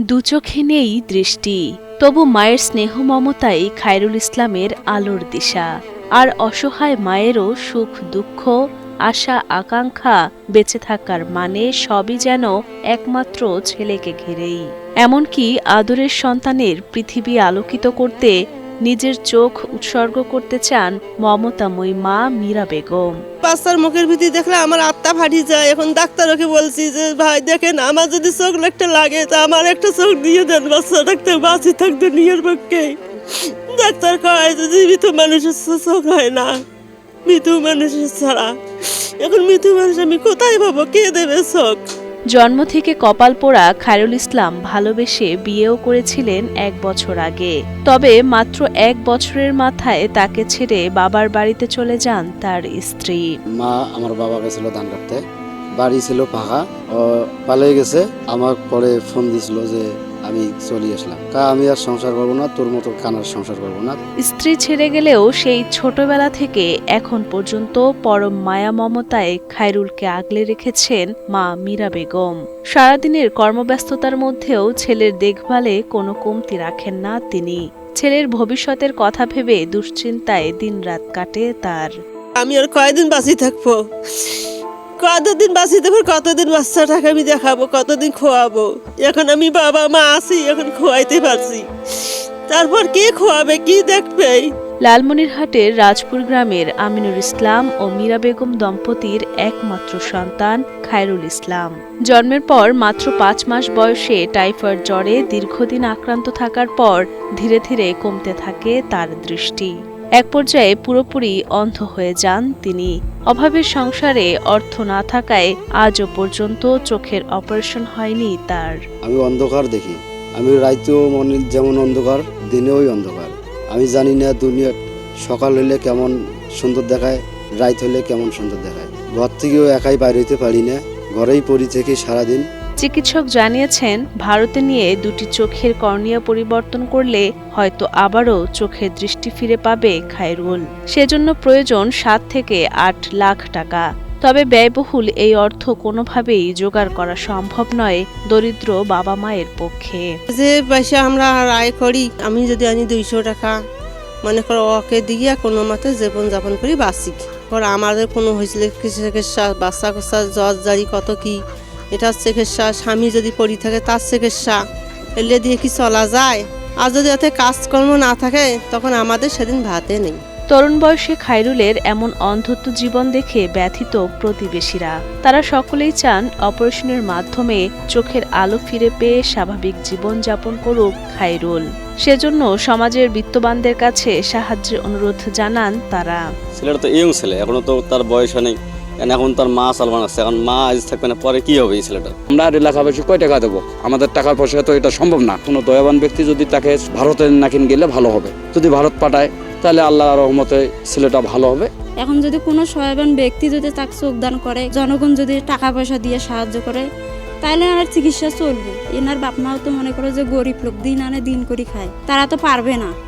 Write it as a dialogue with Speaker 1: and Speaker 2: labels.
Speaker 1: দুচোখে নেই দৃষ্টি, তবু মায়ের স্নেহ মমতাই খায়রুল ইসলামের আলোর দিশা। আর অসহায় মায়েরও সুখ দুঃখ, আশা আকাঙ্ক্ষা, বেঁচে থাকার মানে সবই যেন একমাত্র ছেলেকে ঘিরেই। এমনকি আদরের সন্তানের পৃথিবী আলোকিত করতে নিজের চোখ উৎসর্গ করতে চান মমতাময়ী মা মীরা বেগম।
Speaker 2: বাচ্চার মুখের ভিতরে দেখলে আমার আত্মা ফাটিয়ে যায়। এখন ডাক্তারকে বলছি যে ভাই দেখেন, আমার যদি চোখ একটা লাগে তা আমার একটা চোখ দিয়ে দেন, বাচ্চা ডাক্তার বাঁচি থাকতে নিজের পক্ষে। ডাক্তার কয় যে জীবিত মানুষের চোখ হয় না, মৃত মানুষের ছাড়া। এখন মৃত মানুষ আমি কোথায় পাবো, কে দেবে চোখ?
Speaker 1: জন্ম থেকে কপাল পোড়া খায়রুল ইসলাম ভালোবেসে বিয়েও করেছিলেন 1 বছর আগে। তবে মাত্র 1 বছরের মাথায় তাকে ছেড়ে বাবার বাড়িতে চলে যান তার স্ত্রী।
Speaker 3: মা আমার বাবা গেছিল ধান কাটতে, বাড়ি ছিল ফাঁকা, ও পালিয়ে গেছে। আমার পরে ফোন দিছিল যে আমি চলে আসলাম, আমি আর সংসার করবো না, তোর মতো কানার সংসার করবো না।
Speaker 1: স্ত্রী ছেড়ে গেলেও সেই ছোটবেলা থেকে এখন পর্যন্ত পরম মায়া মমতায় খায়রুলকে আগলে রেখেছেন মা মীরা বেগম। সারাদিনের কর্মব্যস্ততার মধ্যেও ছেলের দেখভালে কোনো কমতি রাখেন না তিনি। ছেলের ভবিষ্যতের কথা ভেবে দুশ্চিন্তায় দিনরাত কাটে তার।
Speaker 2: আমি আর কয়দিন বাঁচি থাকবো, কতদিন বাঁচি থাকবো, কতদিন বাচ্চাটাকে আমি দেখাবো, কতদিন খোয়াবো? এখন আমি বাবা মা আছি, এখন খোয়াইতে পারছি, তারপর কে খোয়াবে, কি দেখবে?
Speaker 1: লালমনিরহাটের রাজপুর গ্রামের আমিনুর ইসলাম ও মীরা বেগম দম্পতির একমাত্র সন্তান খায়রুল ইসলাম। জন্মের পর মাত্র 5 মাস বয়সে টাইফয়েড জ্বরে দীর্ঘদিন আক্রান্ত থাকার পর ধীরে ধীরে কমতে থাকে তার দৃষ্টি। এক পর্যায়ে পুরোপুরি অন্ধ হয়ে যান তিনি। অভাবের সংসারে অর্থ না থাকায় আজও পর্যন্ত চোখের অপারেশন হয়নি তার।
Speaker 3: আমি অন্ধকার দেখি, আমি রাইতেও মনে যেমন অন্ধকার, দিনেও অন্ধকার। আমি জানি না দুনিয়া সকাল হলে কেমন সুন্দর দেখায়, রাত হলে কেমন সুন্দর দেখায়। ঘর থেকেও একাই বাইরে হইতে পারি না, ঘরেই পড়ি থেকে সারাদিন।
Speaker 1: চিকিৎসক জানিয়েছেন ভারতে নিয়ে 2টি চোখের কর্নিয়া পরিবর্তন করলে হয়তো আবারও চোখের দৃষ্টি ফিরে পাবে খায়রুল। সেজন্য প্রয়োজন 7 থেকে 8 লাখ টাকা। তবে ব্যয়বহুল এই অর্থ কোনোভাবেই জোগাড় করা সম্ভব নয় দরিদ্র বাবা মায়ের পক্ষে।
Speaker 2: যে পয়সা আমরা আয় করি, আমি যদি আনি 200 টাকা, মনে করো ওকে দিয়ে কোনো মতে জীবন যাপন করি, বাঁচি। আমাদের কোনো হয়েছিল চিকিৎসা, বাচ্চা কাচ্চা জ্বর জারি কত কি, এটার চিকিৎসা, স্বামী যদি পড়ি থাকে তার চিকিৎসা, এলে দিয়ে কি চলা যায়? আর যদি এতে কাজকর্ম না থাকে তখন আমাদের সেদিন ভাতে নেই।
Speaker 1: তরুণ বয়সে খায়রুলের এমন অন্ধত্ব জীবন দেখে ব্যথিত প্রতিবেশীরা। তারা সকলেই চান অপারেশনের মাধ্যমে চোখের আলো ফিরে পেয়ে স্বাভাবিক জীবন যাপন করুক খায়রুল। সেজন্য সমাজের বিত্তবানদের কাছে সাহায্যের অনুরোধ জানান তারা।
Speaker 4: ছেলেটা তো ইয়ং ছেলে, এখনো তো তার বয়স নেই, এখন তার মা সালমান আছে, এখন মা আজ থাকবে না, পরে কি হবে এই ছেলেটা?
Speaker 5: আমরা এলাকাবাসী কয় টাকা দেবো? আমাদের টাকার পয়সা তো এটা সম্ভব না। কোনো দয়াবান ব্যক্তি যদি তাকে ভারতে নাকিন গেলে ভালো হবে। যদি ভারত পাঠায় তাহলে আল্লাহর রহমতে ছেলেটা ভালো হবে।
Speaker 6: এখন যদি কোনো সহায়বান ব্যক্তি যদি তাকে চোখদান করে, জনগণ যদি টাকা পয়সা দিয়ে সাহায্য করে, তাহলে আর চিকিৎসা চলবে। এনার বাপ মাও তো মনে করে যে গরিব লোক, দিন আনে দিন করে খায়, তারা তো পারবে না।